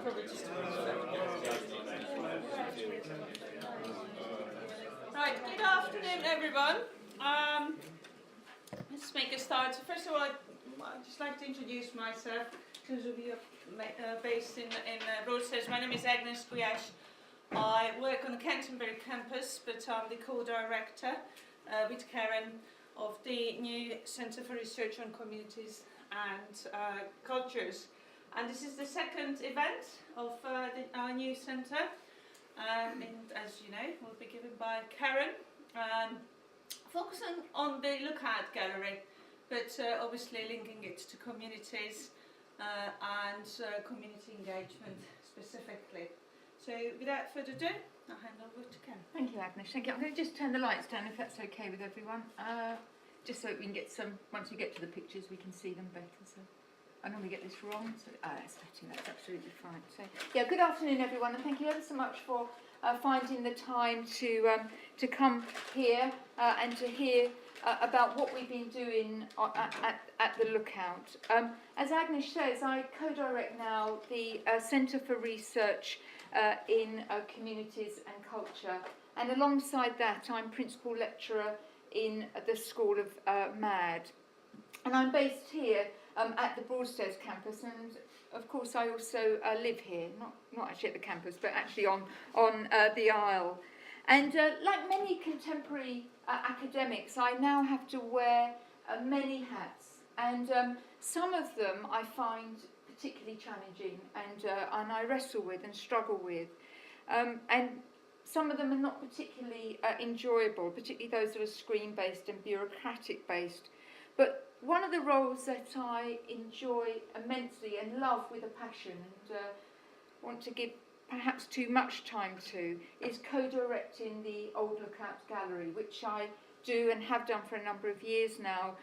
probably just Right, good afternoon everyone. Let's make a start. So first of all, I'd just like to introduce myself. Those of you based in Broadstairs, my name is Agnes Guyash. I work on the Canterbury campus, but I'm the co-director with Karen of the new Centre for Research on Communities and Cultures. And this is the second event of our new centre. And as you know, will be given by Karen, focusing on the Lookout Gallery, but obviously linking it to communities and community engagement specifically. So without further ado, I'll hand over to Karen. Thank you, Agnes. Thank you. I'm going to just turn the lights down if that's okay with everyone, just so we can get some, once we get to the pictures we can see them better. So I normally get this wrong, so that's absolutely fine. So yeah, good afternoon everyone, and thank you ever so much for finding the time to come here and to hear about what we've been doing at the Lookout. As Agnes says, I co-direct now the Centre for Research in Communities and Culture, and alongside that I'm Principal Lecturer in the School of MAD. And I'm based here at the Broadstairs campus, and of course I also live here, not actually at the campus, but actually on the Isle. And like many contemporary academics, I now have to wear many hats, and some of them I find particularly challenging, and I wrestle with and struggle with, and some of them are not particularly enjoyable, particularly those that are screen-based and bureaucratic-based. But one of the roles that I enjoy immensely and love with a passion, and want to give perhaps too much time to, is co-directing the Old Lookout Gallery, which I do and have done for a number of years now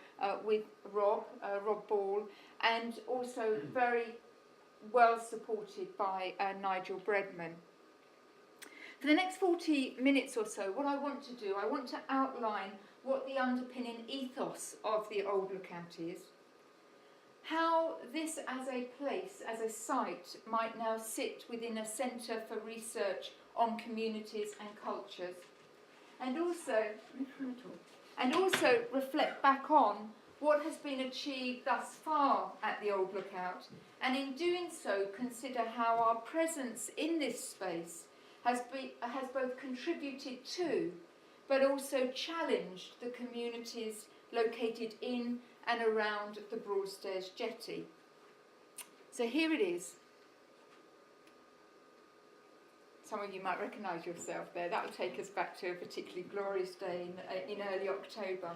with Rob Ball, and also very well supported by Nigel Bredman. For the next 40 minutes or so, what I want to do, I want to outline what the underpinning ethos of the Old Lookout is, how this as a place, as a site, might now sit within a centre for research on communities and cultures, and also reflect back on what has been achieved thus far at the Old Lookout, and in doing so consider how our presence in this space has both contributed to but also challenged the communities located in and around the Broadstairs Jetty. So here it is. Some of you might recognise yourself there. That will take us back to a particularly glorious day in early October.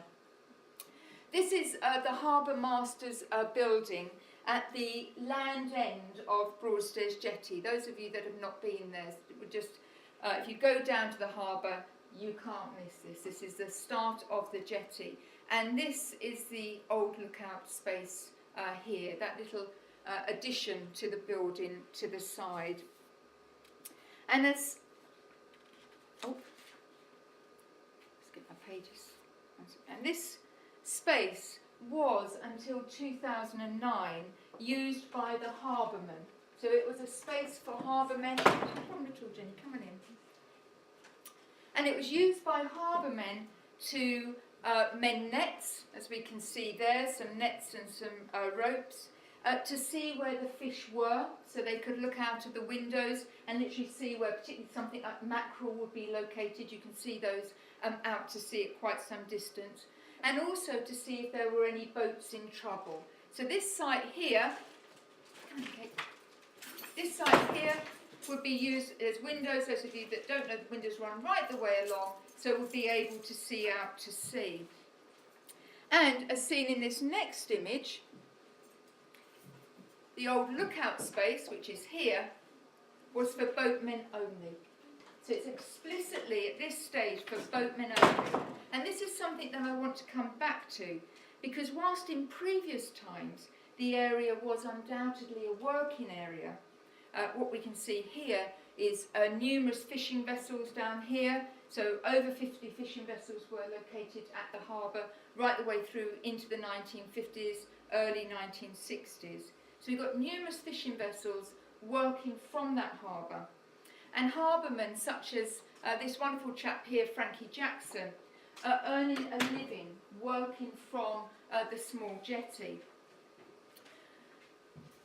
This is the Harbour Masters building at the land end of Broadstairs Jetty. Those of you that have not been there, would just if you go down to the harbour, you can't miss this. This is the start of the jetty, and this is the Old Lookout space here, that little addition to the building to the side. And as let's get my pages. And this space was, until 2009, used by the harbourmen. So it was a space for harbourmen. Come on, little Jenny, come on in. And it was used by harbourmen to mend nets, as we can see there, some nets and some ropes, to see where the fish were, so they could look out of the windows and literally see where particularly something like mackerel would be located. You can see those out to sea at quite some distance, and also to see if there were any boats in trouble. So this site here, would be used as windows. Those of you that don't know, the windows run right the way along, so we'll be able to see out to sea. And as seen in this next image, the Old Lookout space, which is here, was for boatmen only. So it's explicitly at this stage for boatmen only. And this is something that I want to come back to, because whilst in previous times the area was undoubtedly a working area, what we can see here is numerous fishing vessels down here. So over 50 fishing vessels were located at the harbour right the way through into the 1950s, early 1960s. So we've got numerous fishing vessels working from that harbour. And harbourmen such as this wonderful chap here, Frankie Jackson, are earning a living working from the small jetty.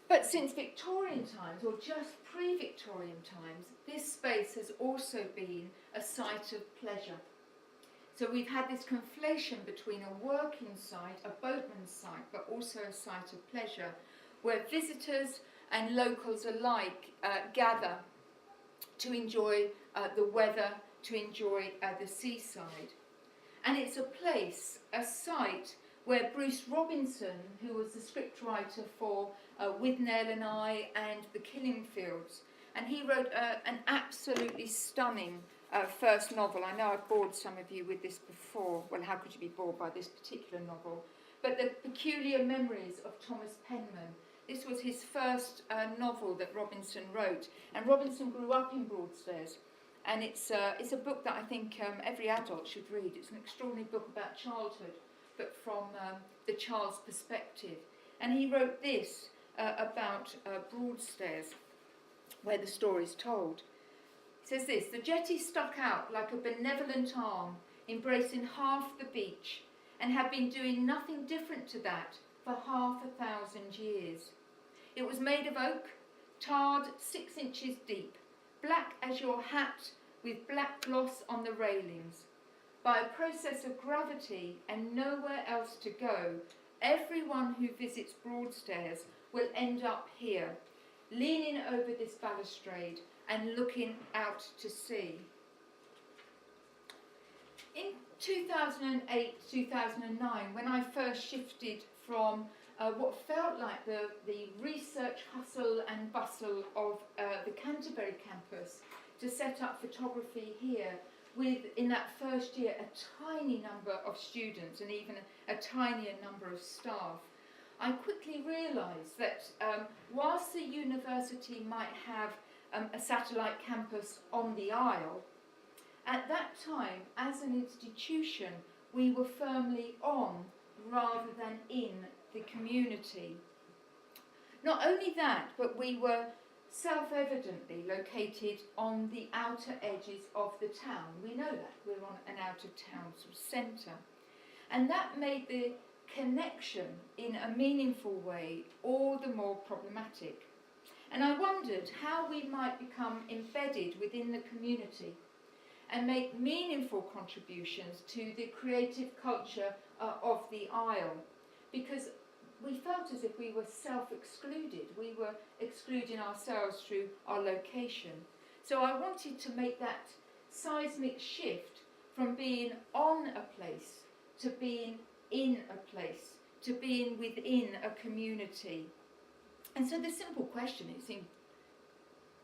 But since Victorian times, or just pre-Victorian times, this space has also been a site of pleasure. So we've had this conflation between a working site, a boatman's site, but also a site of pleasure, where visitors and locals alike gather to enjoy the weather, to enjoy the seaside. And it's a place, a site, where Bruce Robinson, who was the scriptwriter for With Nell and I and The Killing Fields, and he wrote an absolutely stunning first novel. I know I've bored some of you with this before. Well, how could you be bored by this particular novel? But The Peculiar Memories of Thomas Penman. This was his first novel that Robinson wrote. And Robinson grew up in Broadstairs. And it's a book that I think every adult should read. It's an extraordinary book about childhood, but from the child's perspective. And he wrote this about Broadstairs, where the story is told. He says this: "The jetty stuck out like a benevolent arm, embracing half the beach, and had been doing nothing different to that for 500 years. It was made of oak, tarred 6 inches deep, black as your hat, with black gloss on the railings. By a process of gravity and nowhere else to go, everyone who visits Broadstairs will end up here, leaning over this balustrade and looking out to sea." In 2008-2009, when I first shifted from what felt like the research hustle and bustle of the Canterbury campus to set up photography here, with, in that first year, a tiny number of students and even a tinier number of staff, I quickly realised that whilst the university might have a satellite campus on the Isle, at that time, as an institution, we were firmly on rather than in the community. Not only that, but we were self-evidently located on the outer edges of the town. We know that, we're on an out-of-town sort of centre. And that made the connection in a meaningful way all the more problematic. And I wondered how we might become embedded within the community and make meaningful contributions to the creative culture of the Isle, because we felt as if we were self-excluded. We were excluding ourselves through our location. So I wanted to make that seismic shift from being on a place to being in a place, to being within a community. And so the simple question, it seemed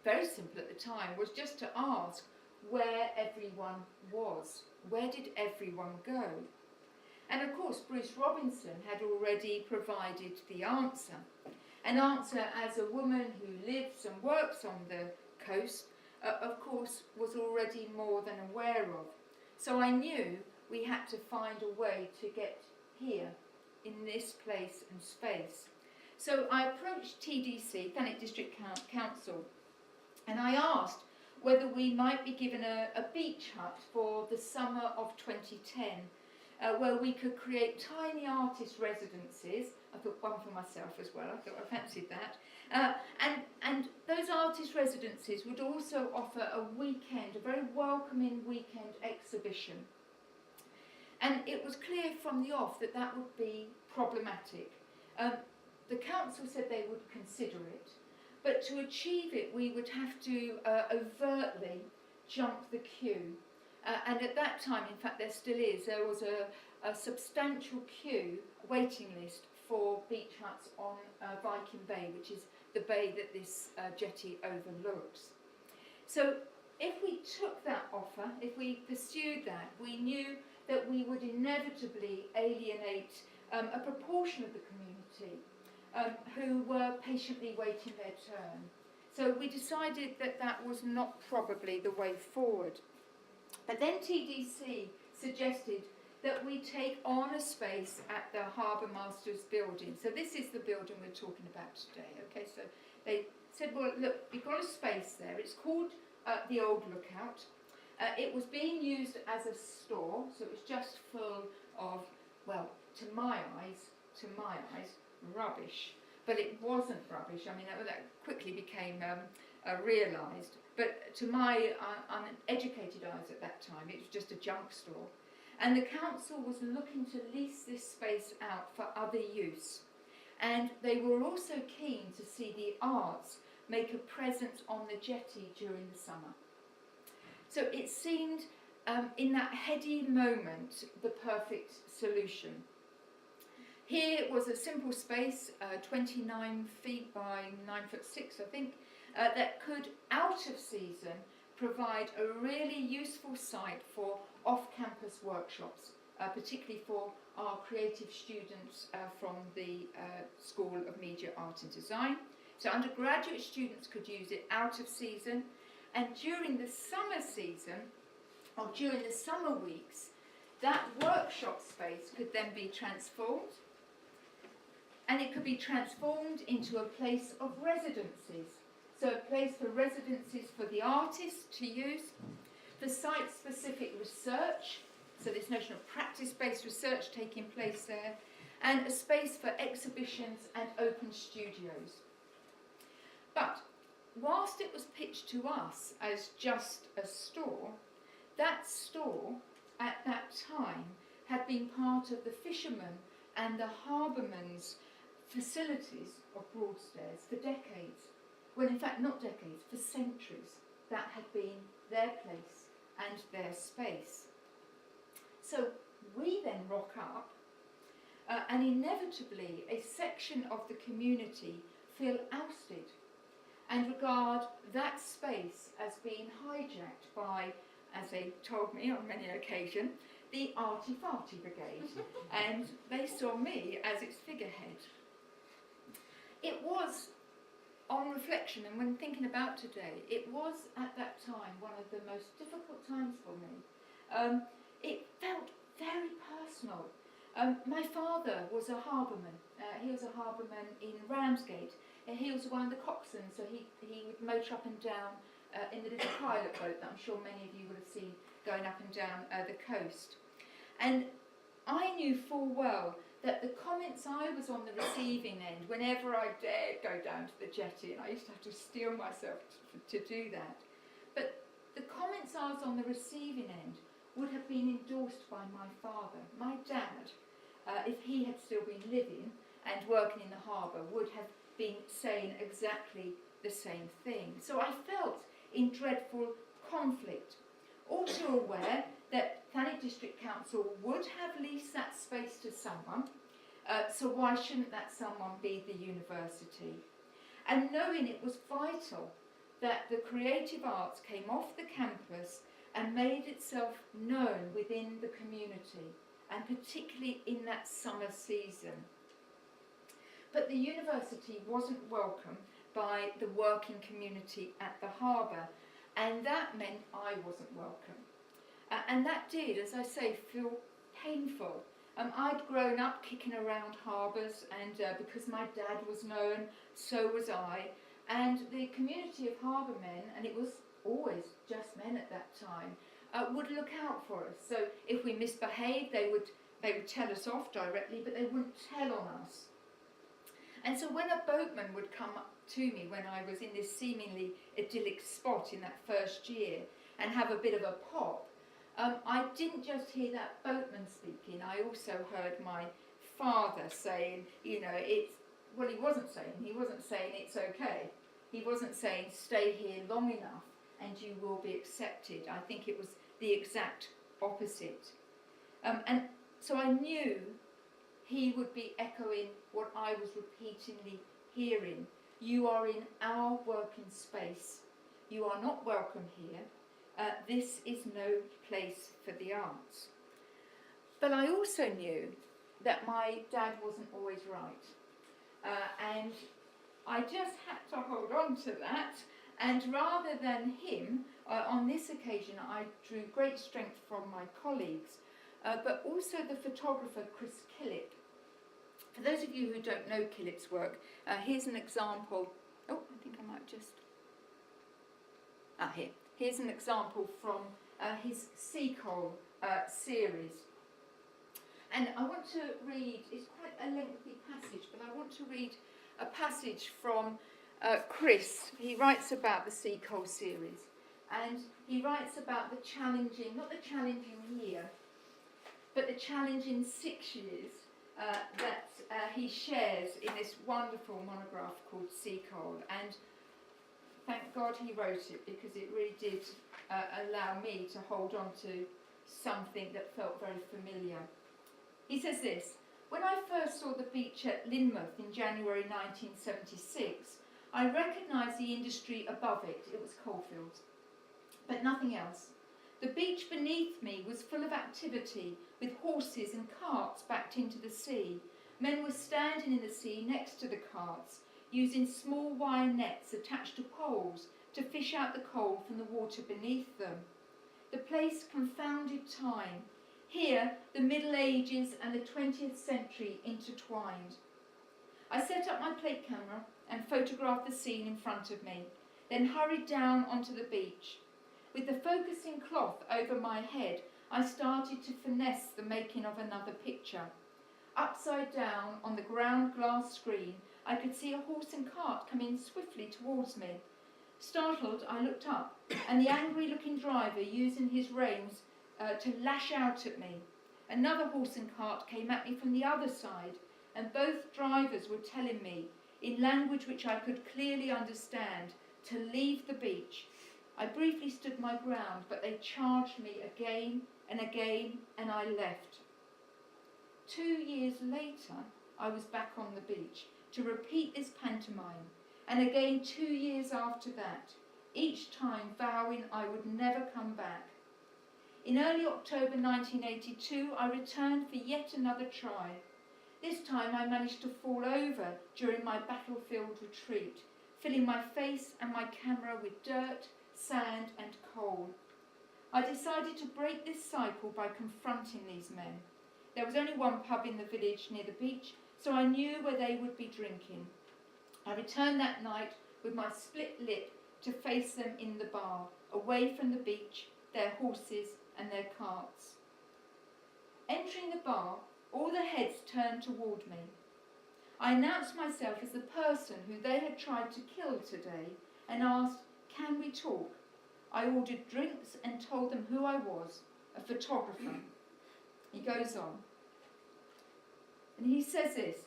very simple at the time, was just to ask where everyone was. Where did everyone go? And of course, Bruce Robinson had already provided the answer. An answer as a woman who lives and works on the coast, of course, was already more than aware of. So I knew we had to find a way to get here, in this place and space. So I approached TDC, Thanet District Council, and I asked whether we might be given a beach hut for the summer of 2010, where we could create tiny artist residencies. I thought one for myself as well, I thought I fancied that. And those artist residencies would also offer a weekend, a very welcoming weekend exhibition. And it was clear from the off that that would be problematic. The council said they would consider it, but to achieve it we would have to overtly jump the queue. And at that time, in fact there still is, there was a substantial queue, waiting list for beach huts on Viking Bay, which is the bay that this jetty overlooks. So if we took that offer, if we pursued that, we knew that we would inevitably alienate a proportion of the community who were patiently waiting their turn. So we decided that that was not probably the way forward. But then TDC suggested that we take on a space at the Harbour Master's building. So this is the building we're talking about today. Okay, so they said, well, look, you've got a space there. It's called the Old Lookout. It was being used as a store, so it was just full of, well, to my eyes, rubbish. But it wasn't rubbish. I mean, that quickly became realised. But to my uneducated eyes at that time, it was just a junk store. And the council was looking to lease this space out for other use. And they were also keen to see the arts make a presence on the jetty during the summer. So it seemed, in that heady moment, the perfect solution. Here was a simple space, 29 feet by 9'6", I think, that could, out of season, provide a really useful site for off-campus workshops, particularly for our creative students from the School of Media, Art and Design. So undergraduate students could use it out of season, and during the summer season, or during the summer weeks, that workshop space could then be transformed, and it could be transformed into a place of residencies. So a place for residencies for the artists to use, for site-specific research, so this notion of practice-based research taking place there, and a space for exhibitions and open studios. But whilst it was pitched to us as just a store, that store at that time had been part of the fisherman and the harbourman's facilities of Broadstairs for decades. Well, in fact, not decades, for centuries. That had been their place and their space. So we then rock up, and inevitably a section of the community feel ousted and regard that space as being hijacked by, as they told me on many occasions, the arty-farty brigade, and they saw me as its figurehead. It was, on reflection and when thinking about today, it was at that time one of the most difficult times for me. It felt very personal. My father was a harbourman. He was a harbourman in Ramsgate. He was one of the coxswains, so he would motor up and down in the little pilot boat that I'm sure many of you would have seen going up and down the coast. And I knew full well that the comments I was on the receiving end, whenever I dared go down to the jetty, and I used to have to steel myself to do that, but the comments I was on the receiving end would have been endorsed by my father. My dad, if he had still been living and working in the harbour, would have been saying exactly the same thing. So I felt in dreadful conflict, all too aware that Thanet District Council would have leased that space to someone, so why shouldn't that someone be the university? And knowing it was vital that the creative arts came off the campus and made itself known within the community, and particularly in that summer season. But the university wasn't welcome by the working community at the harbour, and that meant I wasn't welcome. And that did, as I say, feel painful. I'd grown up kicking around harbours, and because my dad was known, so was I. And the community of harbourmen, and it was always just men at that time, would look out for us. So if we misbehaved, they would tell us off directly, but they wouldn't tell on us. And so when a boatman would come up to me when I was in this seemingly idyllic spot in that first year and have a bit of a pop, I didn't just hear that boatman speaking, I also heard my father saying, you know, well, he wasn't saying it's okay. He wasn't saying stay here long enough and you will be accepted. I think it was the exact opposite. And so I knew he would be echoing what I was repeatedly hearing. You are in our working space. You are not welcome here. This is no place for the arts. But I also knew that my dad wasn't always right. And I just had to hold on to that. And rather than him, on this occasion, I drew great strength from my colleagues, but also the photographer Chris Killip. For those of you who don't know Killip's work, here's an example. Oh, I think I might just... here. Here's an example from his sea coal series. And I want to read, it's quite a lengthy passage, but I want to read a passage from Chris. He writes about the sea coal series. And he writes about the challenging, not the challenging year, but the challenging 6 years that he shares in this wonderful monograph called Sea Coal. And thank God he wrote it, because it really did allow me to hold on to something that felt very familiar. He says this: "When I first saw the beach at Lynmouth in January 1976, I recognised the industry above it. It was coalfields, but nothing else. The beach beneath me was full of activity, with horses and carts backed into the sea. Men were standing in the sea next to the carts, using small wire nets attached to poles to fish out the coal from the water beneath them. The place confounded time. Here, the Middle Ages and the 20th century intertwined. I set up my plate camera and photographed the scene in front of me, then hurried down onto the beach. With the focusing cloth over my head, I started to finesse the making of another picture. Upside down on the ground glass screen, I could see a horse and cart coming swiftly towards me. Startled, I looked up, and the angry-looking driver using his reins to lash out at me. Another horse and cart came at me from the other side, and both drivers were telling me, in language which I could clearly understand, to leave the beach. I briefly stood my ground, but they charged me again and again, and I left. 2 years later, I was back on the beach to repeat this pantomime, and again 2 years after that, each time vowing I would never come back. In early October 1982, I returned for yet another try. This time I managed to fall over during my battlefield retreat, filling my face and my camera with dirt, sand and coal. I decided to break this cycle by confronting these men. There was only one pub in the village near the beach, so I knew where they would be drinking. I returned that night with my split lip to face them in the bar, away from the beach, their horses and their carts. Entering the bar, all the heads turned toward me. I announced myself as the person who they had tried to kill today and asked, "Can we talk?" I ordered drinks and told them who I was, a photographer. He goes on. And he says this: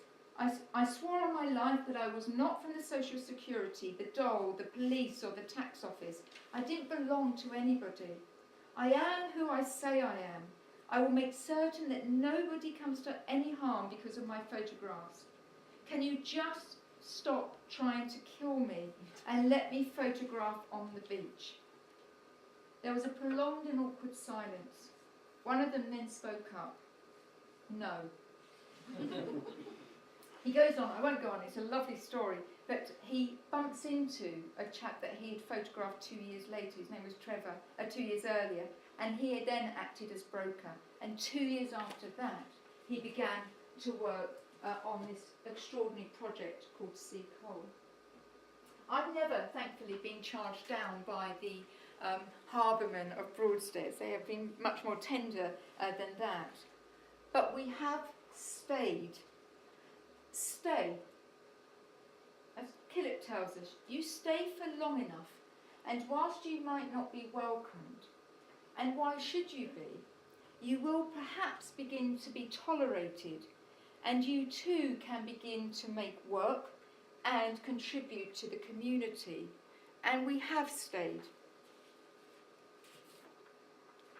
I swore on my life that I was not from the Social Security, the dole, the police or the tax office. I didn't belong to anybody. I am who I say I am. I will make certain that nobody comes to any harm because of my photographs. Can you just stop trying to kill me and let me photograph on the beach? There was a prolonged and awkward silence. One of them then spoke up. No. He goes on, I won't go on, it's a lovely story, but he bumps into a chap that he had photographed 2 years later. His name was Trevor, 2 years earlier, and he had then acted as broker. And 2 years after that, he began to work on this extraordinary project called Sea Coal. I've never, thankfully, been charged down by the harbourmen of Broadstairs. They have been much more tender than that. But we have stayed. Stay. As Killip tells us, you stay for long enough, and whilst you might not be welcomed, and why should you be, you will perhaps begin to be tolerated, and you too can begin to make work and contribute to the community. And we have stayed.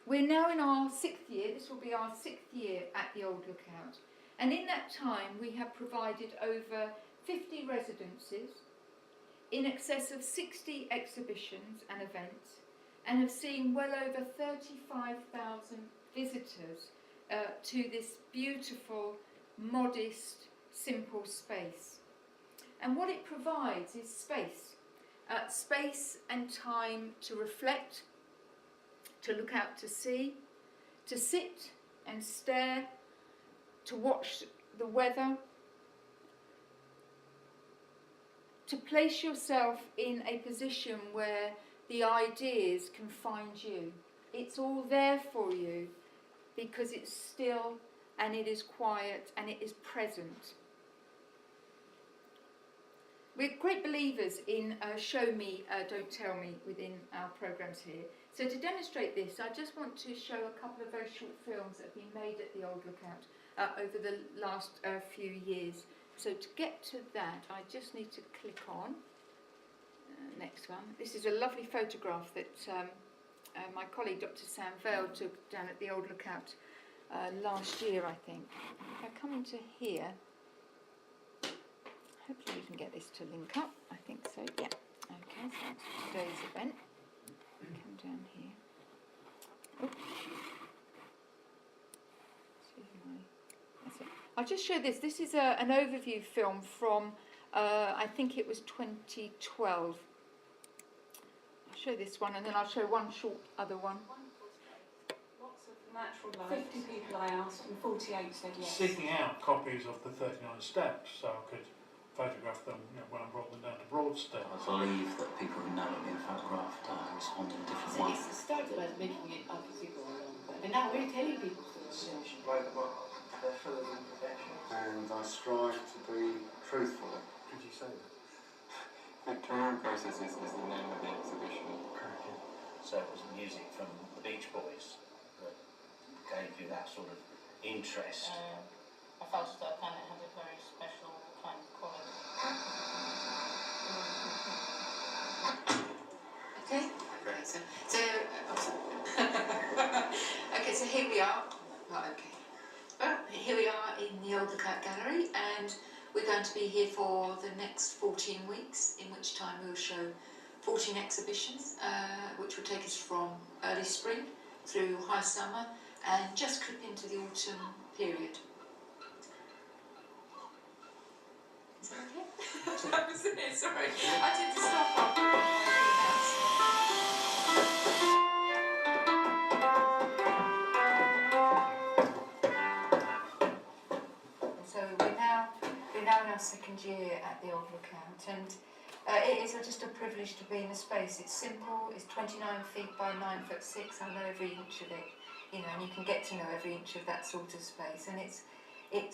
We're now in our 6th year. This will be our 6th year at the Old Lookout. And in that time, we have provided over 50 residencies, in excess of 60 exhibitions and events, and have seen well over 35,000 visitors to this beautiful, modest, simple space. And what it provides is space. Space and time to reflect, to look out to sea, to sit and stare, to watch the weather, to place yourself in a position where the ideas can find you. It's all there for you because it's still and it is quiet and it is present. We're great believers in show me, don't tell me within our programmes here. So to demonstrate this, I just want to show a couple of very short films that have been made at the Old Lookout over the last few years. So to get to that, I just need to click on next one. This is a lovely photograph that my colleague Dr. Sam Vale took down at the Old Lookout last year, I think. If I come into here, hopefully we can get this to link up. I think so, yeah. Okay, so that's today's event. Come down here. Oops. That's it. I'll just show this. This is an overview film from, I think it was 2012. I'll show this one and then I'll show one short other one. Lots of natural light. 50 people I asked and 48 said yes. Seeking out copies of the 39 steps so I could photograph them when I brought them down to Broadstairs. I believe that people who know it being photographed respond in a different way. It started as making it up as you go along, but now we're telling people the solution. Blow them up, they're full of imperfections. And I strive to be truthful. Could you say that? Victorian Process is the name of the exhibition. So it was music from the Beach Boys that gave you that sort of interest. I felt as though kind of had a very special kind of quality. Okay. Okay. So here we are. Right, okay. Well, here we are in the Old Lookout Gallery, and we're going to be here for the next 14 weeks, in which time we'll show 14 exhibitions, which will take us from early spring through high summer and just creep into the autumn period. Is that okay? Sorry, I did to stop up. So we're now in our second year at the Old Lookout, and it is just a privilege to be in a space. It's simple. It's 29 feet by 9'6". I know every inch of it, you know, and you can get to know every inch of that sort of space, and it's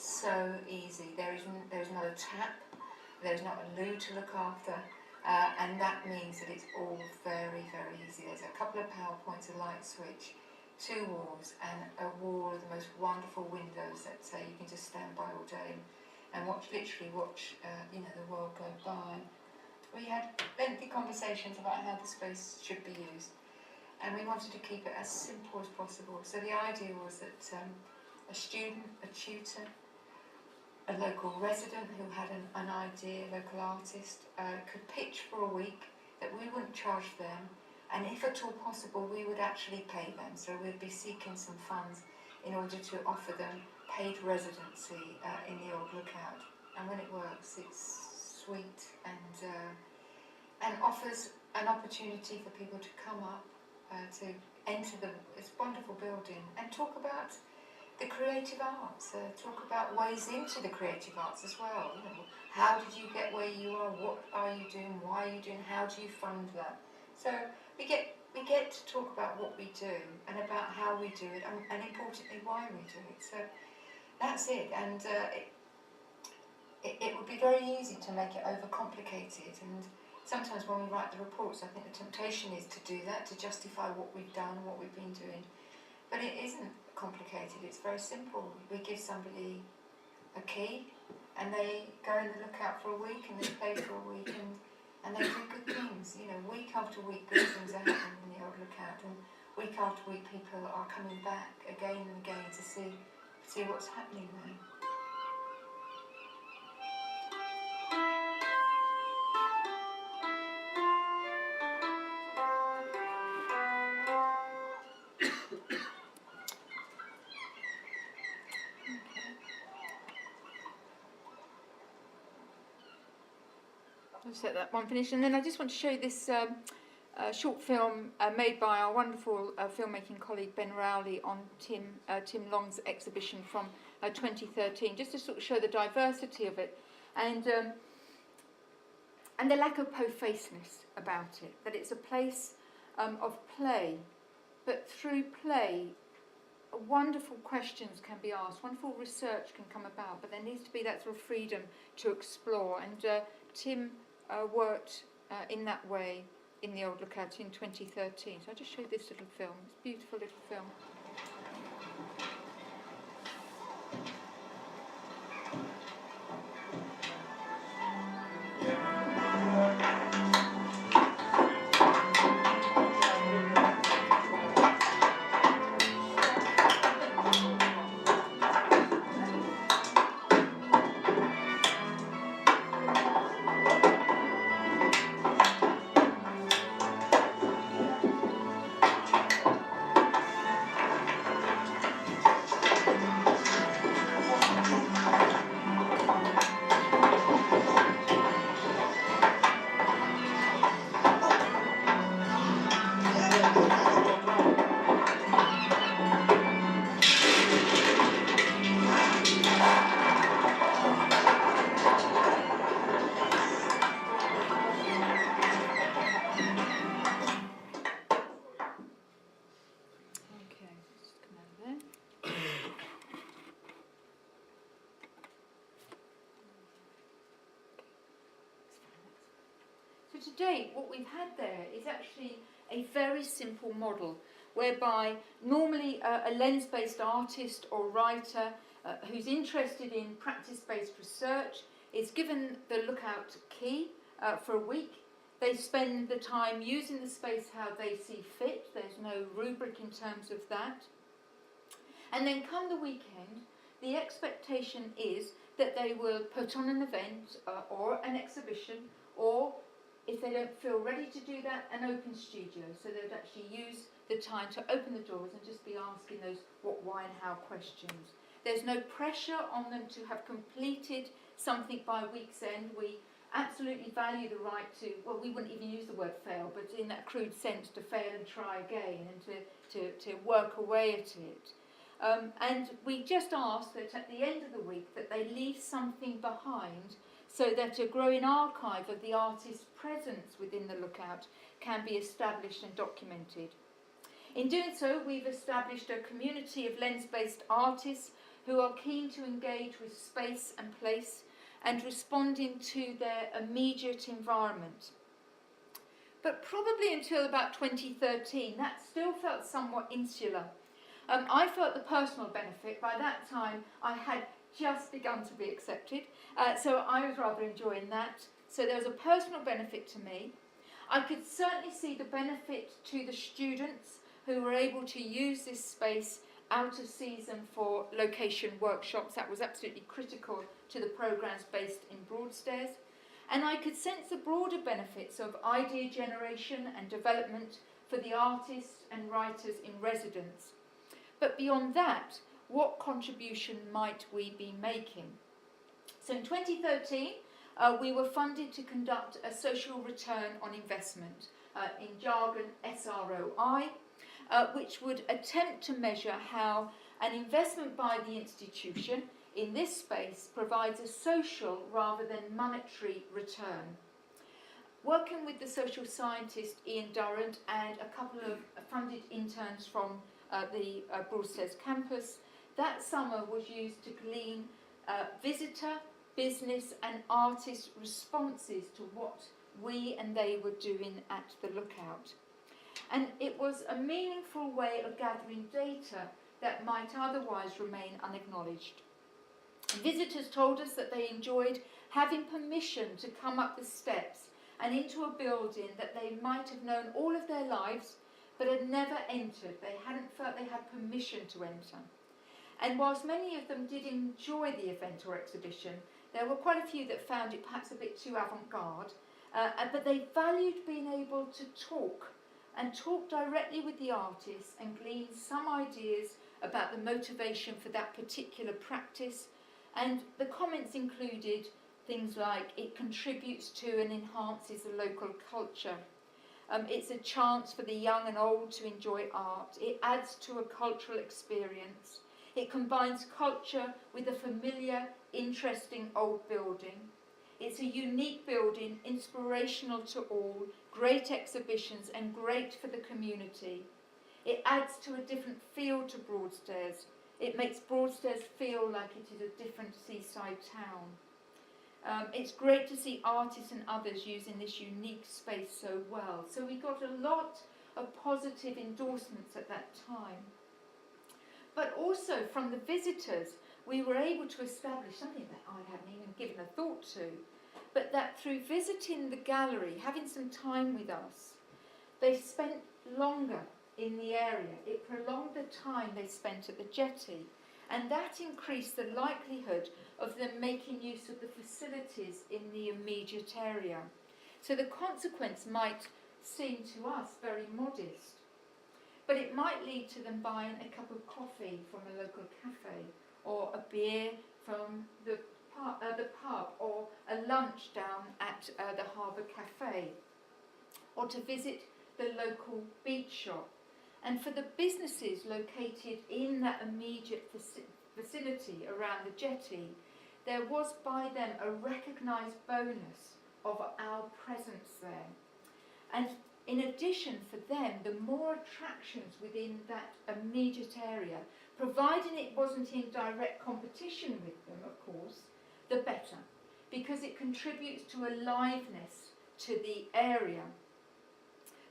so easy. There is not a tap. There's not a loo to look after, and that means that it's all very, very easy. There's a couple of power points, a light switch, 2 walls, and a wall of the most wonderful windows that you can just stand by all day and literally watch you know, the world go by. We had lengthy conversations about how the space should be used, and we wanted to keep it as simple as possible. So the idea was that a student, a tutor, a local resident who had an idea, a local artist, could pitch for a week, that we wouldn't charge them, and if at all possible we would actually pay them. So we'd be seeking some funds in order to offer them paid residency in the Old Lookout. And when it works, it's sweet and offers an opportunity for people to come up, to enter this wonderful building and talk about the creative arts, talk about ways into the creative arts as well. You know, how did you get where you are? What are you doing? Why are you doing? How do you fund that? So we get to talk about what we do and about how we do it, and importantly why we do it. So that's it. And it would be very easy to make it overcomplicated. And sometimes when we write the reports, I think the temptation is to do that, to justify what we've done, what we've been doing. But it isn't complicated, it's very simple. We give somebody a key and they go in the lookout for a week and they play for a week and they do good things. You know, week after week good things are happening in the Old Lookout, and week after week people are coming back again and again to see what's happening there. I'll set that one finished, and then I just want to show you this short film made by our wonderful filmmaking colleague Ben Rowley on Tim Long's exhibition from 2013, just to sort of show the diversity of it. And and the lack of po-facedness about it, that it's a place of play, but through play, wonderful questions can be asked, wonderful research can come about, but there needs to be that sort of freedom to explore. And Tim worked in that way in the Old Lookout in 2013. So I'll just show you this little film. It's a beautiful little film. So to date, what we've had there is actually a very simple model whereby normally a lens-based artist or writer who's interested in practice-based research is given the lookout key for a week. They spend the time using the space how they see fit. There's no rubric in terms of that. And then come the weekend, the expectation is that they will put on an event or an exhibition, or if they don't feel ready to do that, an open studio. So they would actually use the time to open the doors and just be asking those what, why and how questions. There's no pressure on them to have completed something by week's end. We absolutely value the right to, well, we wouldn't even use the word fail, but in that crude sense, to fail and try again and to work away at it. And we just ask that at the end of the week that they leave something behind so that a growing archive of the artist's presence within the lookout can be established and documented. In doing so, we've established a community of lens-based artists who are keen to engage with space and place and responding to their immediate environment. But probably until about 2013, that still felt somewhat insular. I felt the personal benefit. By that time, I had just begun to be accepted, so I was rather enjoying that. So there was a personal benefit to me. I could certainly see the benefit to the students who were able to use this space out of season for location workshops. That was absolutely critical to the programmes based in Broadstairs. And I could sense the broader benefits of idea generation and development for the artists and writers in residence. But beyond that, what contribution might we be making? So in 2013, we were funded to conduct a social return on investment, in jargon SROI, which would attempt to measure how an investment by the institution in this space provides a social rather than monetary return. Working with the social scientist Ian Durrant and a couple of funded interns from the Broadstairs campus, that summer was used to glean visitor, business and artist responses to what we and they were doing at the lookout. And it was a meaningful way of gathering data that might otherwise remain unacknowledged. Visitors told us that they enjoyed having permission to come up the steps and into a building that they might have known all of their lives but had never entered. They hadn't felt they had permission to enter. And whilst many of them did enjoy the event or exhibition, there were quite a few that found it perhaps a bit too avant-garde, but they valued being able to talk directly with the artists and glean some ideas about the motivation for that particular practice. And the comments included things like it contributes to and enhances the local culture. It's a chance for the young and old to enjoy art. It adds to a cultural experience. It combines culture with a familiar, interesting old building. It's a unique building, inspirational to all, great exhibitions and great for the community. It adds to a different feel to Broadstairs. It makes Broadstairs feel like it is a different seaside town. It's great to see artists and others using this unique space so well. So we got a lot of positive endorsements at that time. But also from the visitors, we were able to establish something that I hadn't even given a thought to, but that through visiting the gallery, having some time with us, they spent longer in the area. It prolonged the time they spent at the jetty, and that increased the likelihood of them making use of the facilities in the immediate area. So the consequence might seem to us very modest, but it might lead to them buying a cup of coffee from a local cafe, or a beer from the pub, or a lunch down at the Harbour Cafe, or to visit the local beach shop. And for the businesses located in that immediate vicinity around the jetty, there was by them a recognised bonus of our presence there. And in addition, for them, the more attractions within that immediate area, providing it wasn't in direct competition with them, of course, the better, because it contributes to aliveness to the area.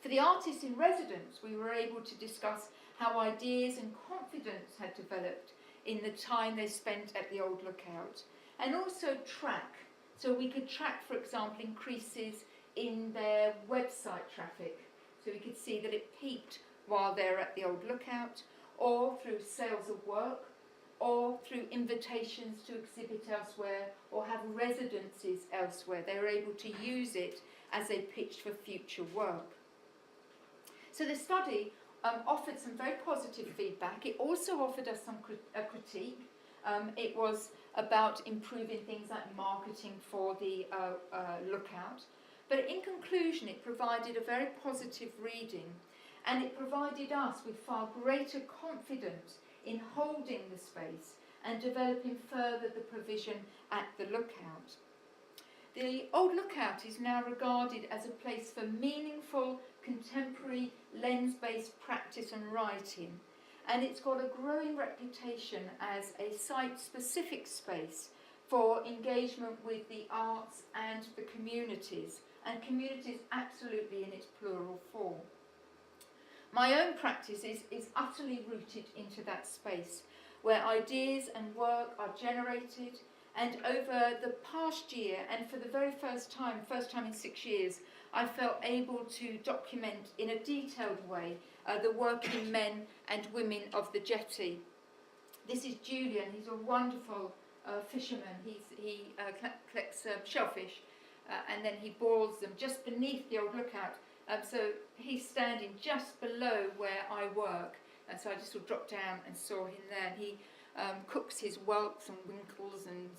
For the artists in residence, we were able to discuss how ideas and confidence had developed in the time they spent at the Old Lookout, and also track. So we could track, for example, increases in their website traffic. So we could see that it peaked while they're at the Old Lookout, or through sales of work, or through invitations to exhibit elsewhere, or have residencies elsewhere. They were able to use it as they pitched for future work. So the study offered some very positive feedback. It also offered us some critique. It was about improving things like marketing for the Lookout. But in conclusion, it provided a very positive reading, and it provided us with far greater confidence in holding the space and developing further the provision at the Lookout. The Old Lookout is now regarded as a place for meaningful, contemporary, lens-based practice and writing, and it's got a growing reputation as a site-specific space for engagement with the arts and the communities, and communities absolutely in its plural form. My own practice is utterly rooted into that space, where ideas and work are generated, and over the past year, and for the very first time in 6 years, I felt able to document in a detailed way the working men and women of the jetty. This is Julian. He's a wonderful fisherman. He collects shellfish, and then he boils them just beneath the Old Lookout. So he's standing just below where I work, and so I just sort of dropped down and saw him there. And he cooks his whelks and winkles and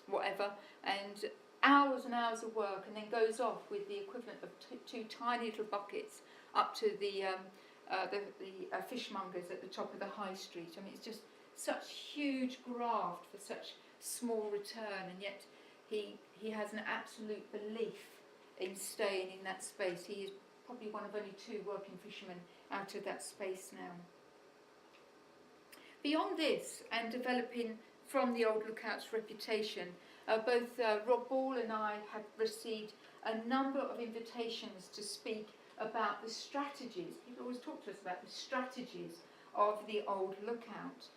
whatever, and hours and hours of work, and then goes off with the equivalent of two tiny little buckets up to the fishmongers at the top of the high street. I mean, it's just such huge graft for such small return, and yet he has an absolute belief in staying in that space. He is probably one of only 2 working fishermen out of that space now. Beyond this, and developing from the Old Lookout's reputation, both Rob Ball and I have received a number of invitations to speak about the strategies. People always talk to us about the strategies of the Old Lookout.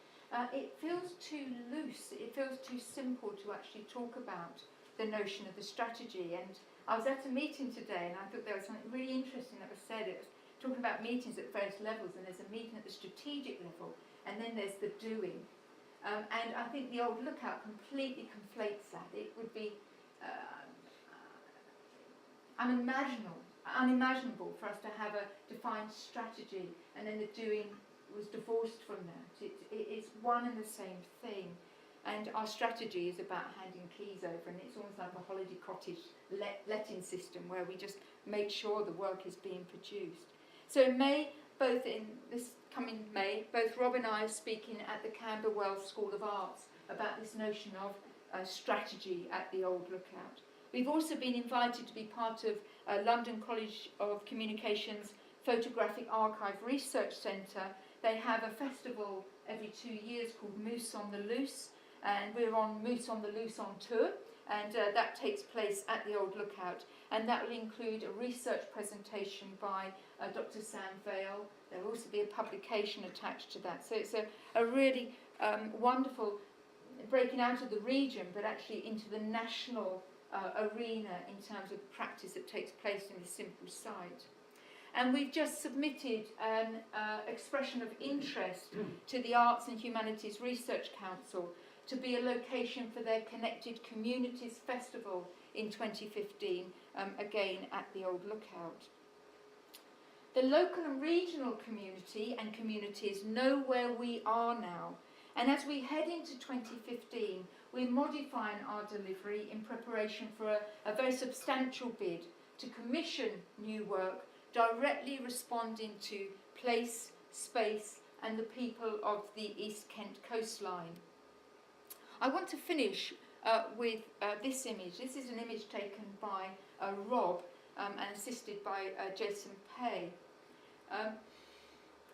It feels too loose, it feels too simple to actually talk about the notion of the strategy. And I was at a meeting today, and I thought there was something really interesting that was said. It was talking about meetings at various levels, and there's a meeting at the strategic level, and then there's the doing. And I think the Old Lookout completely conflates that. It would be unimaginable for us to have a defined strategy and then the doing was divorced from that. It is one and the same thing. And our strategy is about handing keys over, and it's almost like a holiday cottage letting system where we just make sure the work is being produced. So in May, both in this coming May, both Rob and I are speaking at the Canterbury School of Arts about this notion of strategy at the Old Lookout. We've also been invited to be part of London College of Communications Photographic Archive Research Centre. They have a festival every 2 years called Moose on the Loose, and we're on Moose on the Loose on tour, and that takes place at the Old Lookout, and that will include a research presentation by Dr. Sam Vale. There will also be a publication attached to that. So it's a really wonderful breaking out of the region, but actually into the national arena in terms of practice that takes place in this simple site. And we've just submitted an expression of interest to the Arts and Humanities Research Council to be a location for their Connected Communities Festival in 2015, again at the Old Lookout. The local and regional community and communities know where we are now, and as we head into 2015, we're modifying our delivery in preparation for a very substantial bid to commission new work directly responding to place, space and the people of the East Kent coastline. I want to finish with this image. This is an image taken by Rob and assisted by Jason Pay.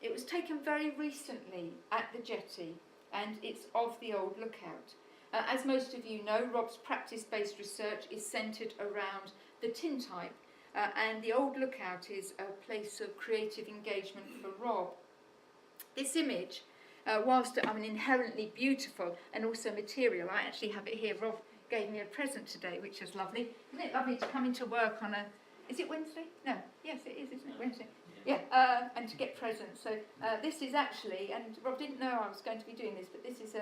It was taken very recently at the jetty, and it's of the Old Lookout. As most of you know, Rob's practice-based research is centred around the tintype, and the Old Lookout is a place of creative engagement for Rob. This image, whilst inherently beautiful and also material, I actually have it here. Rob gave me a present today, which is lovely. Isn't it lovely to come into work on a... Is it Wednesday? No. Yes, it is, isn't it? Wednesday. Yeah, and to get presents. So this is actually, and Rob didn't know I was going to be doing this, but this is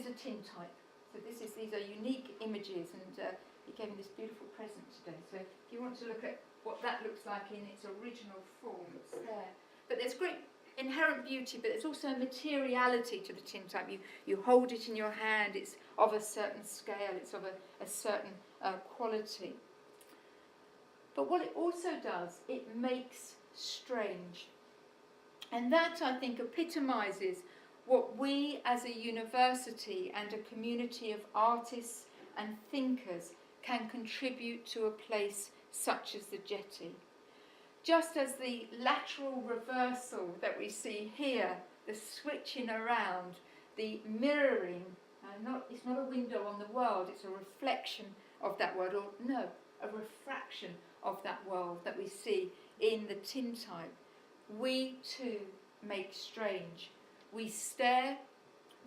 a tintype. So these are unique images, and he gave me this beautiful present today. So if you want to look at what that looks like in its original form, it's there. But there's great inherent beauty, but there's also a materiality to the tintype. You hold it in your hand, it's of a certain scale, it's of a certain quality. But what it also does, it makes strange. And that, I think, epitomises what we as a university and a community of artists and thinkers can contribute to a place such as the jetty. Just as the lateral reversal that we see here, the switching around, the mirroring, it's not a window on the world, it's a reflection of that world, or no, a refraction of that world that we see in the tintype. We too make strange. We stare,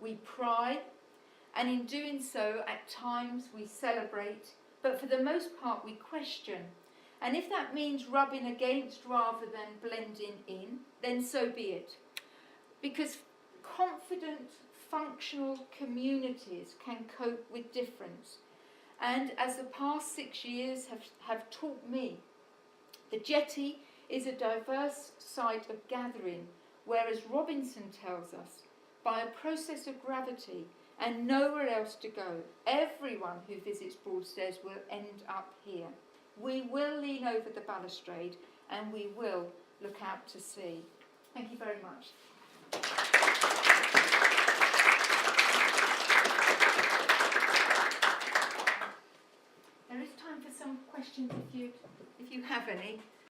we pry, and in doing so, at times we celebrate, but for the most part we question. And if that means rubbing against rather than blending in, then so be it. Because confident, functional communities can cope with difference. And as the past 6 years have taught me, the jetty is a diverse site of gathering, where, as Robinson tells us, by a process of gravity and nowhere else to go, everyone who visits Broadstairs will end up here. We will lean over the balustrade and we will look out to sea. Thank you very much. There is time for some questions if you have any.